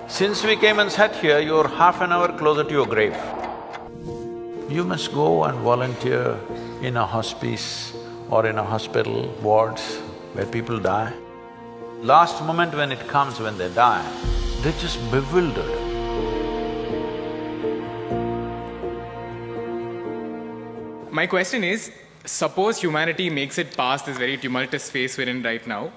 Since we came and sat here, you're half an hour closer to your grave. You must go and volunteer in a hospice or in a hospital wards where people die. Last moment when it comes, when they die, they're just bewildered. My question is, suppose humanity makes it past this very tumultuous phase we're in right now,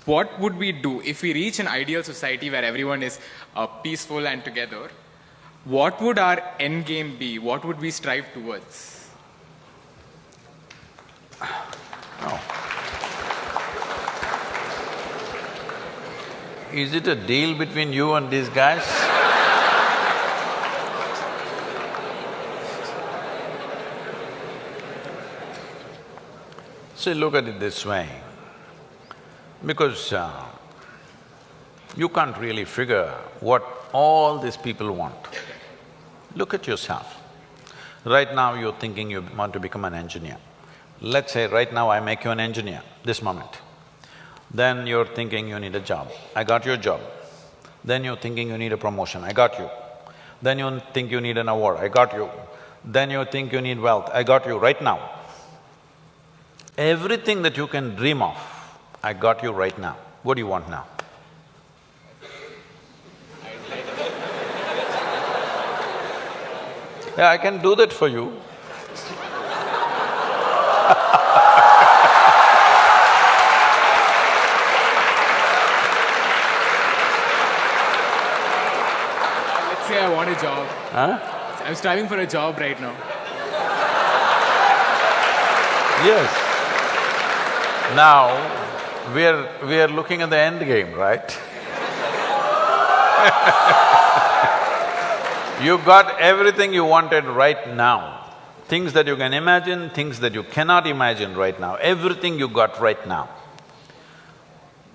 what would we do if we reach an ideal society where everyone is peaceful and together? What would our end game be? What would we strive towards? No. Is it a deal between you and these guys? See, look at it this way, because you can't really figure what all these people want. Look at yourself. Right now you're thinking you want to become an engineer. Let's say right now I make you an engineer, this moment. Then you're thinking you need a job, I got your job. Then you're thinking you need a promotion, I got you. Then you think you need an award, I got you. Then you think you need wealth, I got you right now. Everything that you can dream of, I got you right now. What do you want now? Yeah, I can do that for you. Let's say I want a job. Huh? I'm striving for a job right now. Yes. Now, we're looking at the end game, right? You got everything you wanted right now. Things that you can imagine, things that you cannot imagine right now, everything you got right now.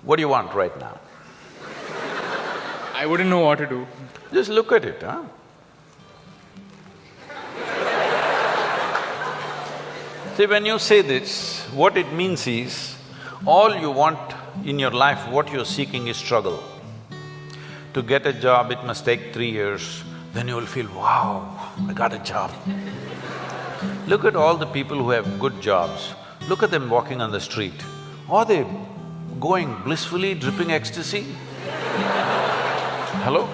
What do you want right now? I wouldn't know what to do. Just look at it, huh? See, when you say this, what it means is, all you want in your life, what you're seeking is struggle. To get a job, it must take 3 years, then you will feel, wow, I got a job. Look at all the people who have good jobs, look at them walking on the street. Are they going blissfully, dripping ecstasy? Hello?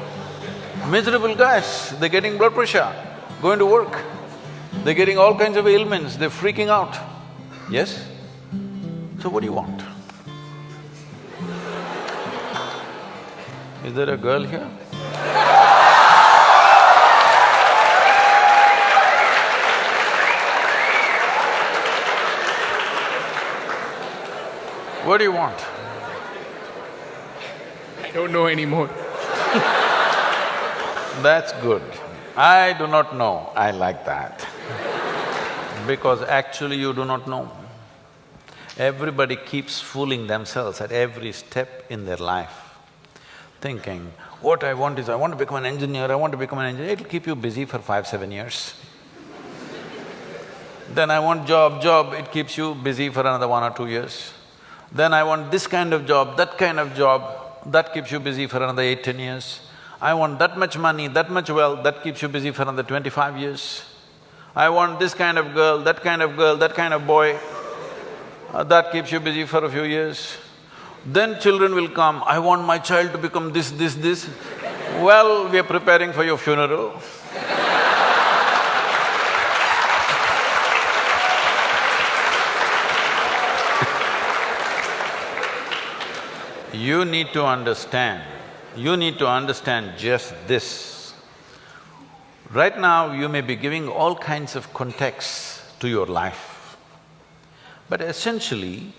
Miserable guys, they're getting blood pressure, going to work. They're getting all kinds of ailments, they're freaking out. Yes? So what do you want? Is there a girl here? What do you want? I don't know anymore. That's good. I do not know, I like that. Because actually you do not know. Everybody keeps fooling themselves at every step in their life, thinking, what I want is, I want to become an engineer, I want to become an engineer. It'll keep you busy for 5-7 years. Then I want job, it keeps you busy for another 1 or 2 years. Then I want this kind of job, that keeps you busy for another 8-10 years. I want that much money, that much wealth, that keeps you busy for another 25 years. I want this kind of girl, that kind of boy, that keeps you busy for a few years. Then children will come, I want my child to become this. Well, we are preparing for your funeral. You need to understand just this. Right now, you may be giving all kinds of contexts to your life. But essentially,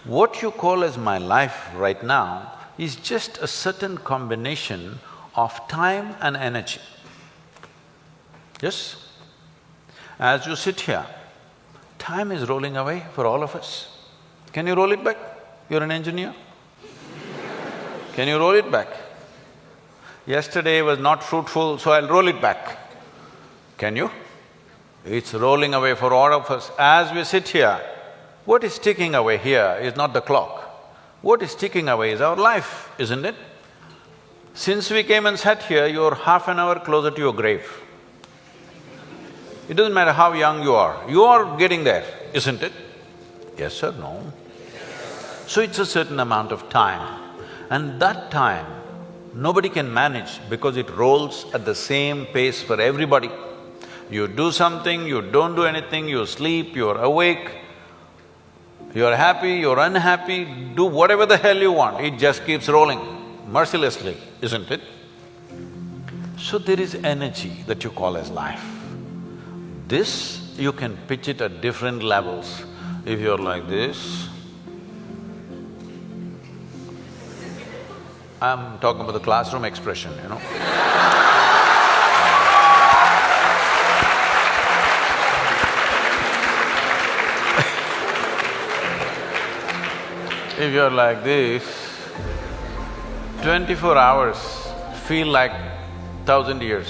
what you call as my life right now is just a certain combination of time and energy. Yes? As you sit here, time is rolling away for all of us. Can you roll it back? You're an engineer. Can you roll it back? Yesterday was not fruitful, so I'll roll it back. Can you? It's rolling away for all of us. As we sit here, what is ticking away here is not the clock. What is ticking away is our life, isn't it? Since we came and sat here, you're half an hour closer to your grave. It doesn't matter how young you are getting there, isn't it? Yes or no? So it's a certain amount of time, and that time nobody can manage because it rolls at the same pace for everybody. You do something, you don't do anything, you sleep, you're awake, you're happy, you're unhappy, do whatever the hell you want, it just keeps rolling mercilessly, isn't it? So there is energy that you call as life. This, you can pitch it at different levels. If you're like this, I'm talking about the classroom expression, you know. If you're like this, 24 hours feel like 1,000 years.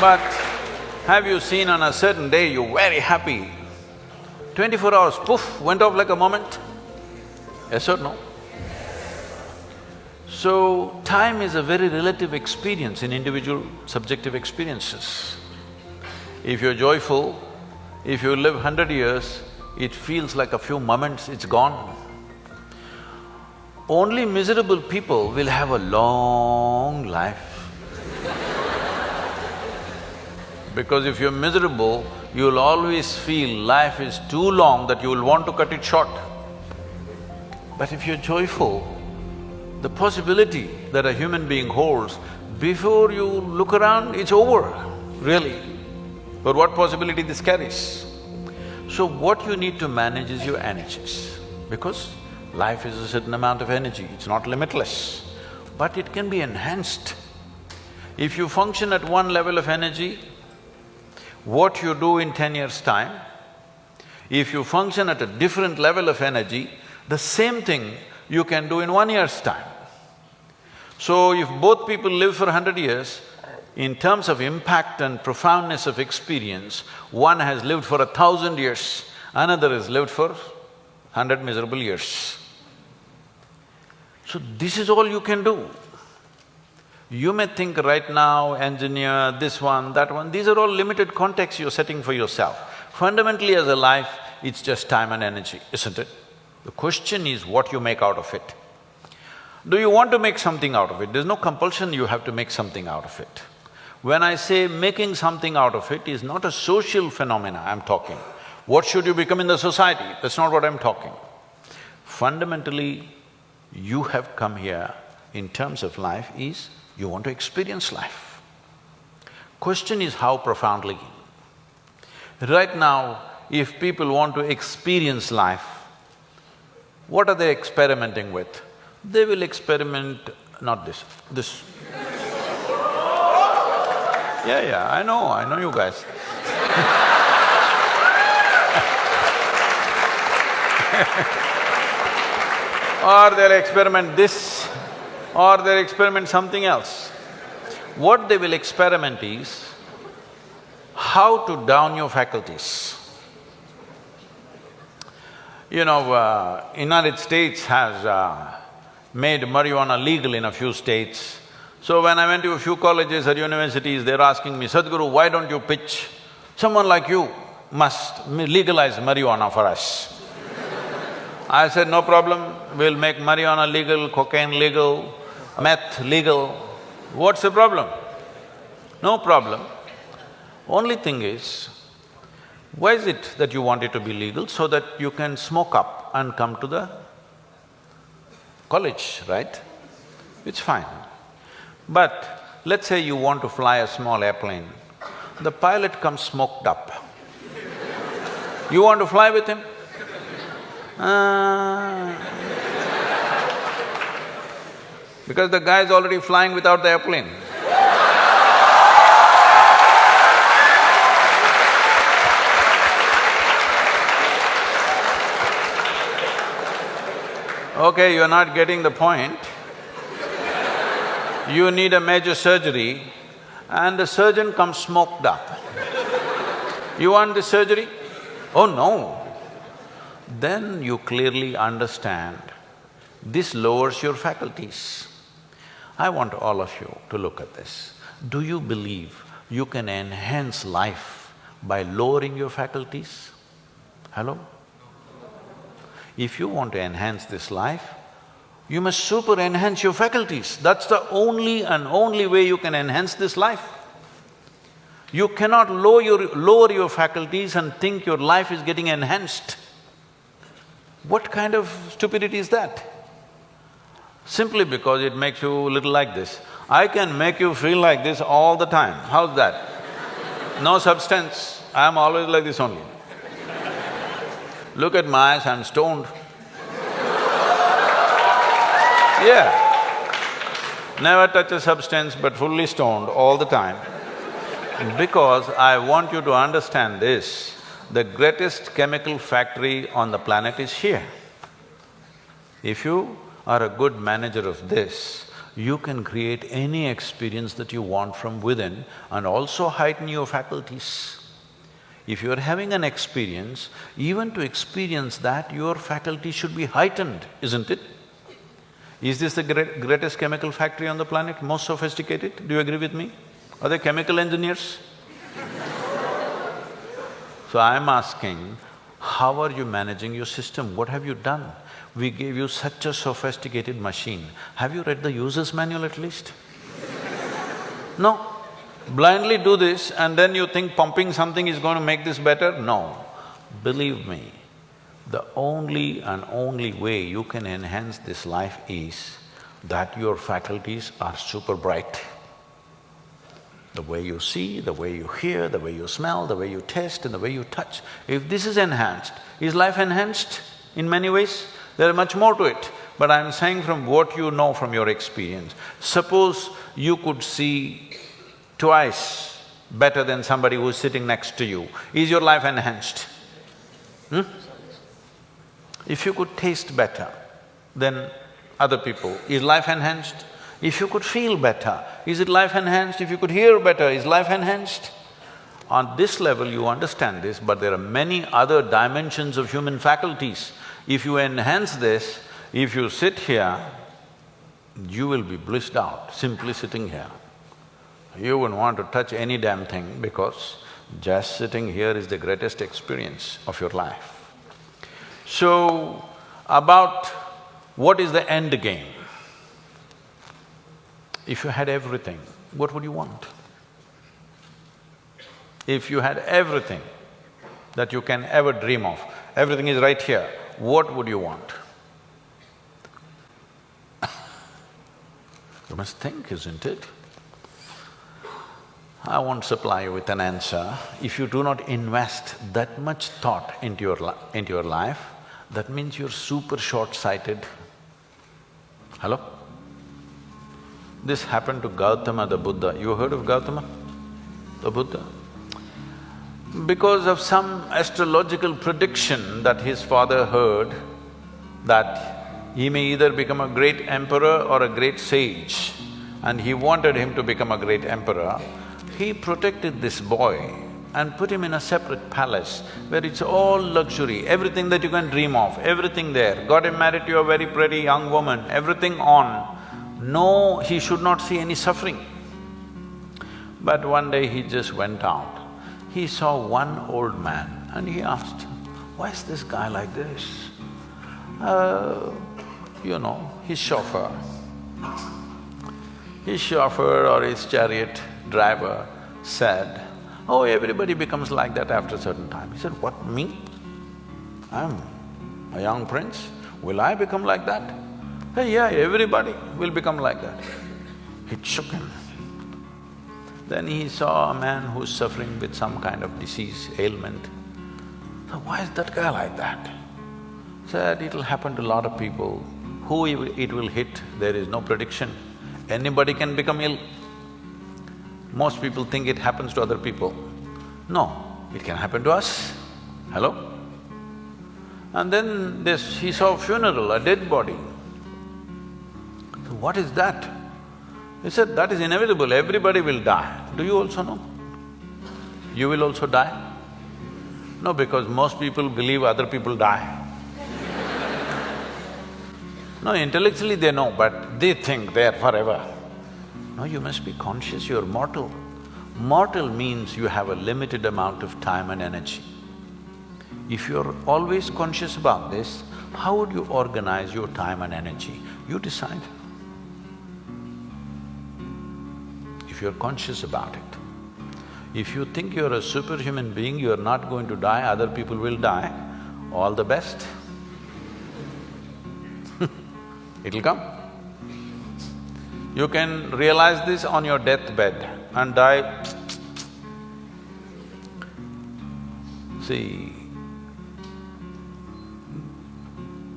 But have you seen on a certain day you're very happy, 24 hours, poof, went off like a moment? Yes or no? So, time is a very relative experience in individual subjective experiences. If you're joyful, if you live 100 years, it feels like a few moments, it's gone. Only miserable people will have a long life. Because if you're miserable, you'll always feel life is too long that you will want to cut it short. But if you're joyful, the possibility that a human being holds, before you look around, it's over, really. But what possibility this carries? So what you need to manage is your energies, because life is a certain amount of energy, it's not limitless, but it can be enhanced. If you function at one level of energy, what you do in 10 years' time, if you function at a different level of energy, the same thing you can do in 1 year's time. So if both people live for 100 years, in terms of impact and profoundness of experience, one has lived for 1,000 years, another has lived for 100 miserable years. So this is all you can do. You may think right now, engineer, this one, that one, these are all limited contexts you're setting for yourself. Fundamentally as a life, it's just time and energy, isn't it? The question is what you make out of it. Do you want to make something out of it? There's no compulsion you have to make something out of it. When I say making something out of it is not a social phenomena I'm talking. What should you become in the society? That's not what I'm talking. Fundamentally, you have come here in terms of life is you want to experience life. Question is how profoundly. Right now, if people want to experience life, what are they experimenting with? They will experiment… not this, this. Yeah, I know you guys. Or they'll experiment this, or they'll experiment something else. What they will experiment is how to down your faculties. You know, United States has made marijuana legal in a few states. So when I went to a few colleges or universities, they're asking me, Sadhguru, why don't you pitch? Someone like you must legalize marijuana for us. I said, no problem, we'll make marijuana legal, cocaine legal, meth legal. What's the problem? No problem. Only thing is, why is it that you want it to be legal? So that you can smoke up and come to the college, right? It's fine. But let's say you want to fly a small airplane, the pilot comes smoked up. You want to fly with him? Because the guy is already flying without the airplane. Okay, you're not getting the point. You need a major surgery and the surgeon comes smoked up. You want this surgery? Oh no. Then you clearly understand this lowers your faculties. I want all of you to look at this. Do you believe you can enhance life by lowering your faculties? Hello? If you want to enhance this life, you must super enhance your faculties. That's the only and only way you can enhance this life. You cannot lower your faculties and think your life is getting enhanced. What kind of stupidity is that? Simply because it makes you a little like this. I can make you feel like this all the time. How's that? No substance, I'm always like this only. Look at my eyes, I'm stoned. Yeah. Never touch a substance but fully stoned all the time. Because I want you to understand this, the greatest chemical factory on the planet is here. If you are a good manager of this, you can create any experience that you want from within and also heighten your faculties. If you are having an experience, even to experience that, your faculty should be heightened, isn't it? Is this the greatest chemical factory on the planet, most sophisticated? Do you agree with me? Are they chemical engineers? So I'm asking, how are you managing your system? What have you done? We gave you such a sophisticated machine. Have you read the user's manual at least? No. Blindly do this and then you think pumping something is going to make this better? No. Believe me, the only and only way you can enhance this life is that your faculties are super bright. The way you see, the way you hear, the way you smell, the way you taste and the way you touch. If this is enhanced, is life enhanced in many ways? There is much more to it, but I'm saying from what you know from your experience. Suppose you could see twice better than somebody who's sitting next to you. Is your life enhanced? If you could taste better than other people, is life enhanced? If you could feel better, is it life enhanced? If you could hear better, is life enhanced? On this level you understand this, but there are many other dimensions of human faculties. If you enhance this, if you sit here, you will be blissed out simply sitting here. You wouldn't want to touch any damn thing because just sitting here is the greatest experience of your life. So, about what is the end game? If you had everything, what would you want? If you had everything that you can ever dream of, everything is right here, what would you want? You must think, isn't it? I won't supply you with an answer. If you do not invest that much thought into your life, that means you're super short-sighted. Hello? This happened to Gautama the Buddha. You heard of Gautama the Buddha? Because of some astrological prediction that his father heard, that he may either become a great emperor or a great sage, and he wanted him to become a great emperor, he protected this boy and put him in a separate palace where it's all luxury, everything that you can dream of, everything there. Got him married to a very pretty young woman, everything on. No, he should not see any suffering. But one day he just went out. He saw one old man and he asked, why is this guy like this? You know, his chauffeur. His chauffeur or his chariot driver said, oh, everybody becomes like that after a certain time. He said, what, me? I'm a young prince, will I become like that? Hey, yeah, everybody will become like that. It shook him. Then he saw a man who's suffering with some kind of disease, ailment. So why is that guy like that? Said, it'll happen to a lot of people. Who it will hit, there is no prediction. Anybody can become ill. Most people think it happens to other people. No, it can happen to us. Hello? And then he saw a funeral, a dead body. So what is that? He said, that is inevitable, everybody will die. Do you also know? You will also die. No, because most people believe other people die. No, intellectually they know, but they think they are forever. No, you must be conscious, you're mortal. Mortal means you have a limited amount of time and energy. If you're always conscious about this, how would you organize your time and energy? You decide. If you're conscious about it. If you think you're a superhuman being, you're not going to die, other people will die, all the best. It'll come. You can realize this on your deathbed and die. See,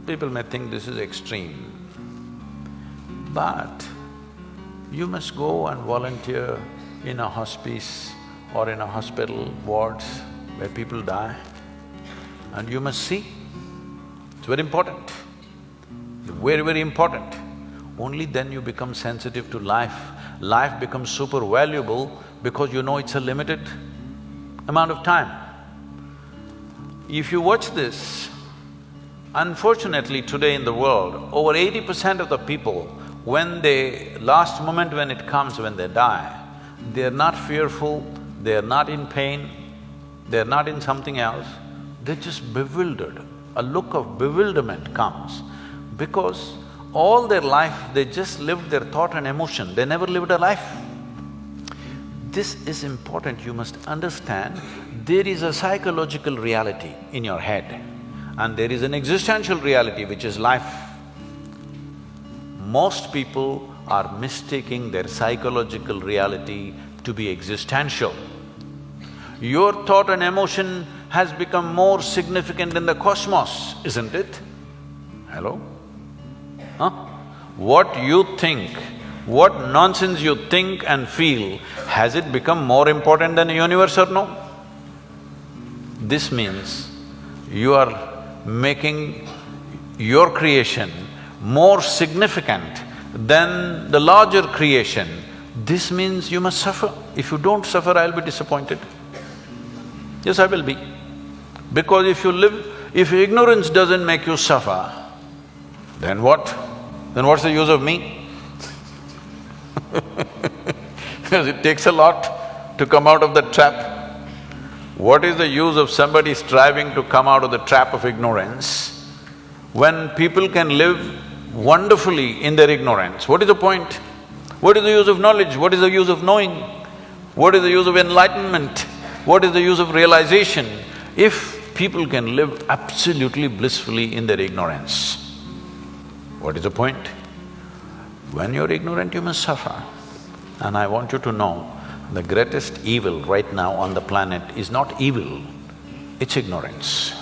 people may think this is extreme, but you must go and volunteer in a hospice or in a hospital wards where people die, and you must see. It's very important, very, very important. Only then you become sensitive to life. Life becomes super valuable because you know it's a limited amount of time. If you watch this, unfortunately today in the world, over 80% of the people, when they… last moment when it comes, when they die, they're not fearful, they're not in pain, they're not in something else, they're just bewildered. A look of bewilderment comes because all their life they just lived their thought and emotion, they never lived a life. This is important, you must understand, there is a psychological reality in your head and there is an existential reality which is life. Most people are mistaking their psychological reality to be existential. Your thought and emotion has become more significant in the cosmos, isn't it? Hello? Huh? What you think, what nonsense you think and feel, has it become more important than the universe or no? This means you are making your creation more significant than the larger creation. This means you must suffer. If you don't suffer, I'll be disappointed. Yes, I will be. Because if ignorance doesn't make you suffer, then what? Then what's the use of me? Because it takes a lot to come out of the trap. What is the use of somebody striving to come out of the trap of ignorance when people can live wonderfully in their ignorance? What is the point? What is the use of knowledge? What is the use of knowing? What is the use of enlightenment? What is the use of realization if people can live absolutely blissfully in their ignorance? What is the point? When you're ignorant, you must suffer. And I want you to know, the greatest evil right now on the planet is not evil, it's ignorance.